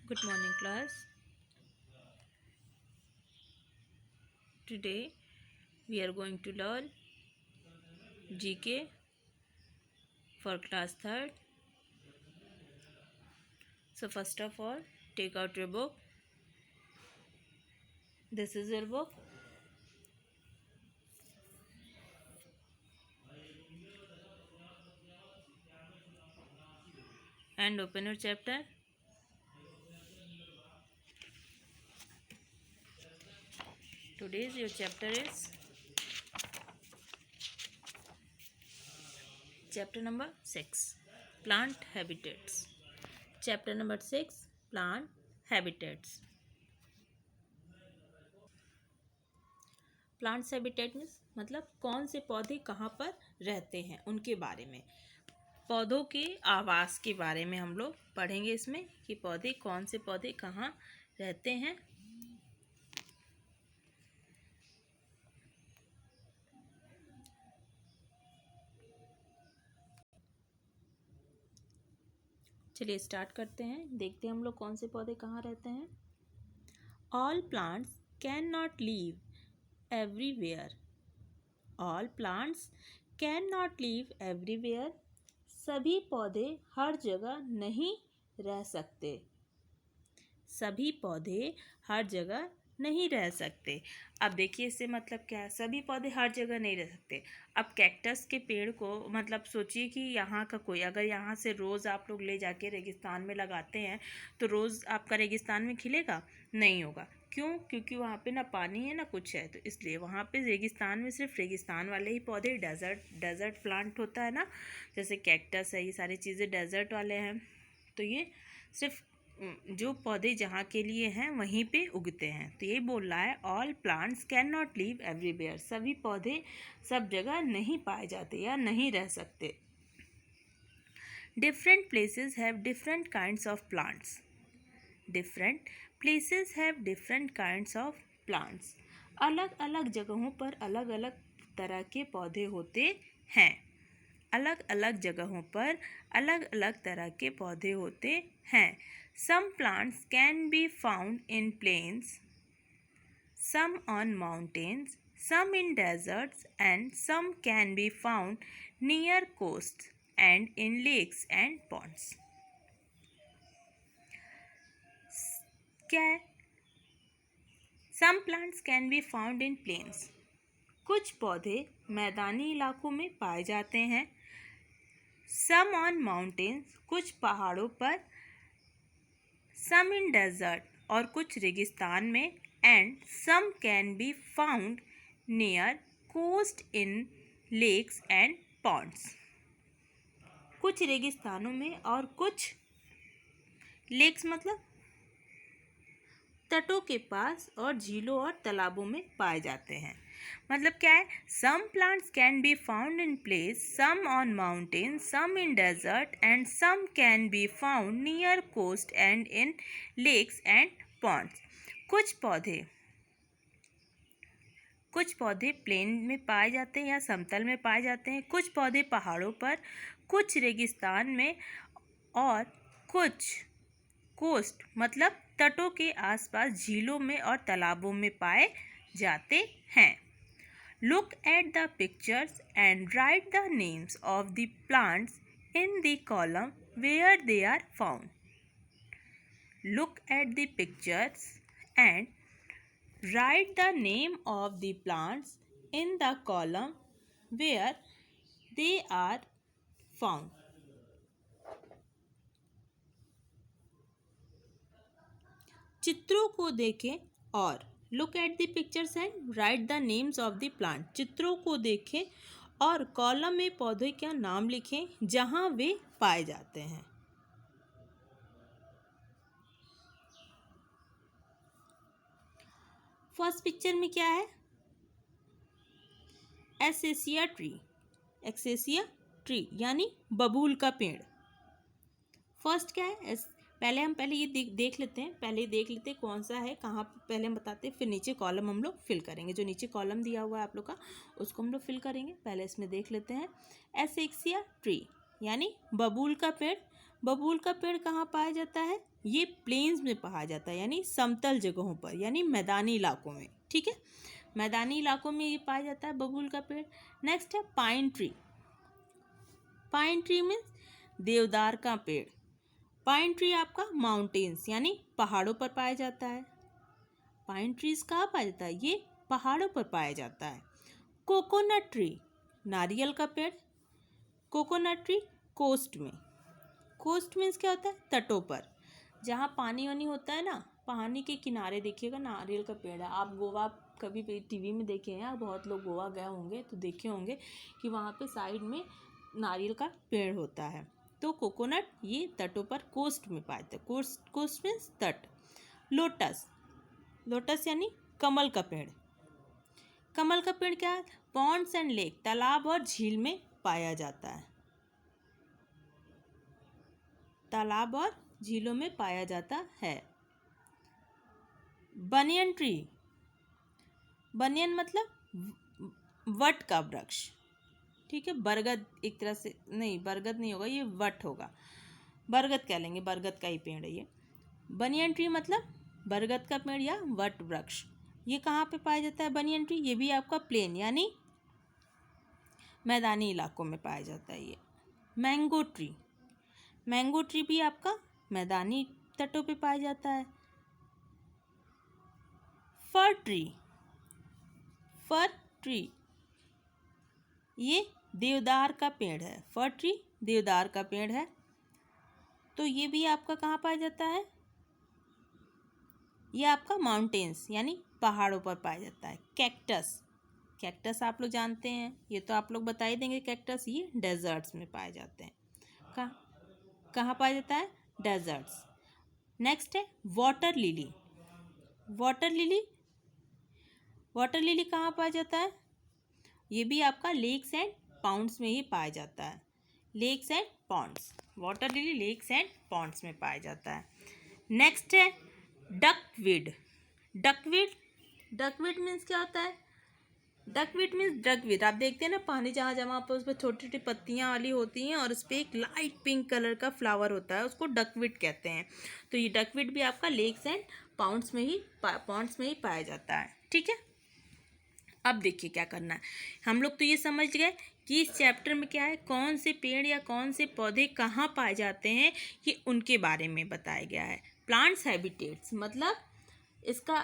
Good morning, class. Today we are going to learn GK for class 3rd. So, first of all, take out your book. This is your book. And open your chapter. Today's your chapter is chapter number 6, Plant Habitats. Chapter number 6, Plant Habitats. Plants habitat मतलब कौन से पौधे कहाँ पर रहते हैं उनके बारे में, पौधों के आवास के बारे में हम लोग पढ़ेंगे इसमें कि पौधे कौन से पौधे कहाँ रहते हैं। चलिए स्टार्ट करते हैं, देखते हैं हम लोग कौन से पौधे कहाँ रहते हैं। All plants can not leave everywhere. All plants can not leave everywhere. सभी पौधे हर जगह नहीं रह सकते। सभी पौधे हर जगह नहीं रह सकते। अब देखिए इससे मतलब क्या है, सभी पौधे हर जगह नहीं रह सकते। अब कैक्टस के पेड़ को मतलब सोचिए कि यहाँ का कोई अगर यहाँ से रोज़ आप लोग ले जाके रेगिस्तान में लगाते हैं तो रोज़ आपका रेगिस्तान में खिलेगा? नहीं होगा। क्यों? क्योंकि वहाँ पे ना पानी है ना कुछ है, तो इसलिए वहाँ पे रेगिस्तान में सिर्फ रेगिस्तान वाले ही पौधे, डेजर्ट प्लांट होता है ना, जैसे कैक्टस है, ये सारी चीज़ें डेजर्ट वाले हैं। तो ये सिर्फ जो पौधे जहाँ के लिए हैं वहीं पे उगते हैं। तो ये बोल रहा है all plants can not leave everywhere. सभी पौधे सब जगह नहीं पाए जाते या नहीं रह सकते। Different places have different kinds of plants. Different places have different kinds of plants. अलग अलग जगहों पर अलग अलग तरह के पौधे होते हैं। अलग अलग जगहों पर अलग अलग तरह के पौधे होते हैं। Some plants can be found in plains, some on mountains, some in deserts, and some can be found near coasts and in lakes and ponds. क्या है? Some plants can be found in plains. कुछ पौधे मैदानी इलाकों में पाए जाते हैं। Some on mountains, कुछ पहाड़ों पर। Some in desert, और कुछ रेगिस्तान में। And some can be found near coast in lakes and ponds. कुछ रेगिस्तानों में और कुछ लेक्स मतलब तटों के पास और झीलों और तालाबों में पाए जाते हैं। मतलब क्या है? Some plants can be found in place, some on mountain, some in desert and some can be found near coast and in lakes and ponds. कुछ पौधे प्लेन में पाए जाते हैं या समतल में पाए जाते हैं, कुछ पौधे पहाड़ों पर, कुछ रेगिस्तान में और कुछ कोस्ट मतलब तटों के आसपास झीलों में और तालाबों में पाए जाते हैं। Look at the pictures and write the names of the plants in the column where they are found. Look at the pictures and write the name of the plants in the column where they are found. चित्रों को देखें और look at the pictures and right the names of the plant. चित्रों को देखें और column में पौधे का नाम लिखें जहां वे पाए जाते हैं। फर्स्ट पिक्चर में क्या है? एक्सेसिया ट्री। एक्सेसिया ट्री यानी बबूल का पेड़। फर्स्ट क्या है? पहले ये देख लेते हैं, पहले देख लेते हैं कौन सा है, कहाँ पहले हम बताते हैं, फिर नीचे कॉलम हम लोग फिल करेंगे। जो नीचे कॉलम दिया हुआ है आप लोग का उसको हम लोग फिल करेंगे। पहले इसमें देख लेते हैं। एक्सेसिया ट्री यानी बबूल का पेड़। बबूल का पेड़ कहाँ पाया जाता है? ये प्लेन्स में पाया जाता है, यानी समतल जगहों पर, यानी मैदानी इलाकों में। ठीक है, मैदानी इलाकों में ये पाया जाता है बबूल का पेड़। नेक्स्ट है pine tree. Pine tree means देवदार का पेड़। पाइन ट्री आपका माउंटेन्स यानी पहाड़ों पर पाया जाता है। पाइन ट्रीज कहाँ पाया जाता है? ये पहाड़ों पर पाया जाता है। कोकोनट ट्री, नारियल का पेड़। कोकोनट ट्री कोस्ट में। कोस्ट मीन्स क्या होता है? तटों पर, जहाँ पानी वानी होता है ना, पानी के किनारे देखिएगा नारियल का पेड़ है। आप गोवा कभी टीवी में देखे हैं, बहुत लोग गोवा गए होंगे तो देखे होंगे कि वहाँ पे साइड में नारियल का पेड़ होता है। तो कोकोनट ये तटों पर कोस्ट में पाए जाते हैं। कोस्ट मीन्स तट। लोटस, लोटस यानी कमल का पेड़। कमल का पेड़ क्या है? पॉन्ड्स एंड लेक, तालाब और झील में पाया जाता है। तालाब और झीलों में पाया जाता है। बनियन ट्री, बनियन मतलब वट का वृक्ष। ठीक है, बरगद एक तरह से नहीं, बरगद नहीं होगा, ये वट होगा, बरगद कह लेंगे, बरगद का ही पेड़ है ये। बनियन ट्री मतलब बरगद का पेड़ या वट वृक्ष। ये कहाँ पे पाया जाता है बनियन ट्री? ये भी आपका प्लेन यानी मैदानी इलाकों में पाया जाता है ये। मैंगो ट्री, मैंगो ट्री भी आपका मैदानी तटों पे पाया जाता है। फर ट्री, फर ट्री ये देवदार का पेड़ है। फर ट्री देवदार का पेड़ है, तो ये भी आपका कहाँ पाया जाता है? ये आपका माउंटेन्स यानी पहाड़ों पर पाया जाता है। कैक्टस, कैक्टस आप लोग जानते हैं, ये तो आप लोग बता ही देंगे। कैक्टस ये डेजर्ट्स में पाए जाते हैं। कहाँ पाया जाता है? डेजर्ट्स। नेक्स्ट है water lily. Water lily, water lily कहाँ पाया जाता है? ये भी आपका लेक्स एंड पाउंड्स में ही पाया जाता है। Lakes and ponds, water lily lakes and ponds में पाया जाता है। नेक्स्ट है डकवीड। डकवीड, डकवीड मीन्स क्या होता है? डकवीड मीन्स डकवीड, आप देखते हैं ना पानी जहाँ जमा पर उस पर छोटी छोटी पत्तियाँ वाली होती हैं और उस पर एक लाइट पिंक कलर का फ्लावर होता है, उसको डकवीड कहते हैं। तो ये डकवीड भी आपका लेक्स एंड पॉन्ड्स में ही पाया जाता है। ठीक है, अब देखिए क्या करना है। हम लोग तो ये समझ गए कि इस चैप्टर में क्या है, कौन से पेड़ या कौन से पौधे कहाँ पाए जाते हैं, ये उनके बारे में बताया गया है। प्लांट्स हैबिटेट्स मतलब इसका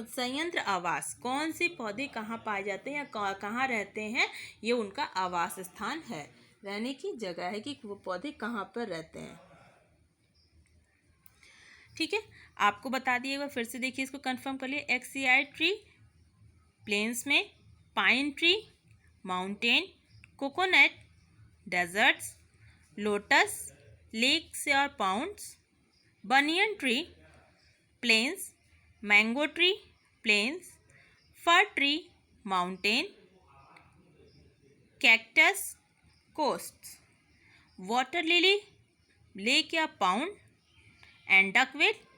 संयंत्र आवास, कौन से पौधे कहाँ पाए जाते हैं या कहाँ रहते हैं, ये उनका आवास स्थान है, रहने की जगह है कि वो पौधे कहाँ पर रहते हैं। ठीक है, आपको बता दिए, एक बार फिर से देखिए, इसको कंफर्म कर लिए। एक्सियाई ट्री प्लेन्स में, pine tree mountain, coconut deserts, lotus lakes और ponds, banyan tree plains, mango tree plains, fir tree mountain, cactus coast, water lily lake या पाउंड, एंड डकवीड,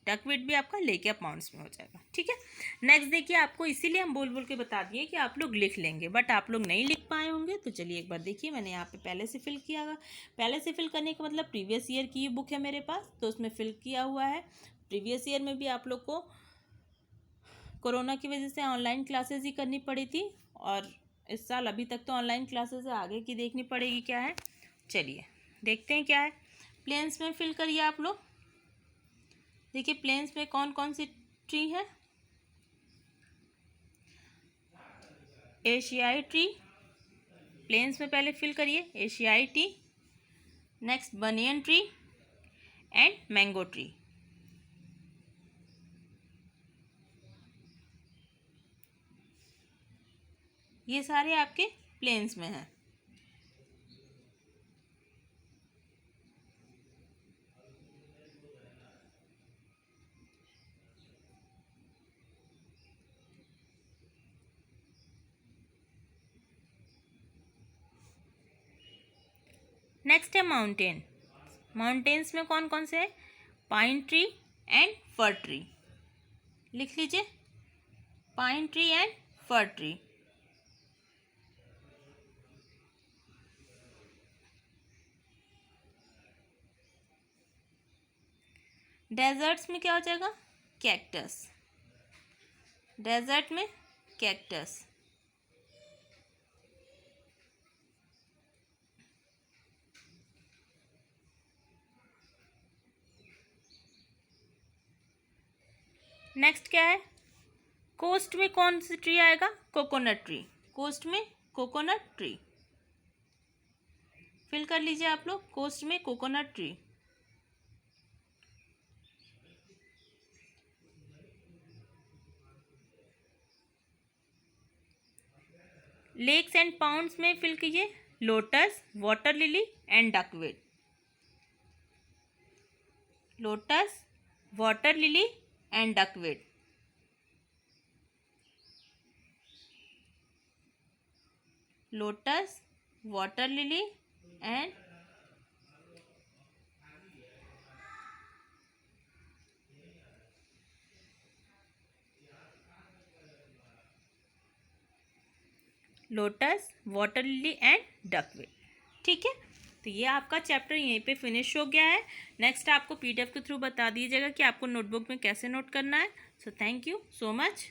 डकवीड भी आपका लेक या पाउंड्स में हो जाएगा। ठीक है, नेक्स्ट देखिए, आपको इसीलिए हम बोल बोल के बता दिए कि आप लोग लिख लेंगे, बट आप लोग नहीं लिख पाए होंगे। तो चलिए एक बार देखिए, मैंने यहाँ पे पहले से फिल किया हुआ। पहले से फिल करने का मतलब प्रीवियस ईयर की बुक है मेरे पास, तो उसमें फिल किया हुआ है। प्रीवियस ईयर में भी आप लोग को कोरोना की वजह से ऑनलाइन क्लासेस ही करनी पड़ी थी, और इस साल अभी तक तो ऑनलाइन क्लासेस है, आगे की देखनी पड़ेगी क्या है। चलिए देखते हैं क्या है। प्लेन्स में फिल करिए आप लोग। देखिए प्लेन्स में कौन कौन सी ट्री है। एशियाई ट्री प्लेन्स में पहले फिल करिए, एशियाई tree. Next banyan tree and mango tree. ये सारे आपके प्लेन्स में हैं। नेक्स्ट है माउंटेन। माउंटेन्स में कौन कौन से है? Pine tree and fir tree. लिख लीजिए, pine tree and fir tree. Deserts में क्या हो जाएगा? कैक्टस। डेजर्ट में कैक्टस। नेक्स्ट क्या है? कोस्ट में कौन सी ट्री आएगा? Coconut tree. कोस्ट में कोकोनट ट्री। फिल कर लीजिए आप लोग, कोस्ट में coconut tree. Lakes and ponds में फिल कीजिए, lotus, water lily and duckweed. Lotus, water lily and duckweed. Lotus, water lily and lotus, water lily and duckweed. ठीक है, तो ये आपका चैप्टर यहीं पे फिनिश हो गया है। नेक्स्ट आपको पीडीएफ के थ्रू बता दीजिएगा कि आपको नोटबुक में कैसे नोट करना है। So thank you so much.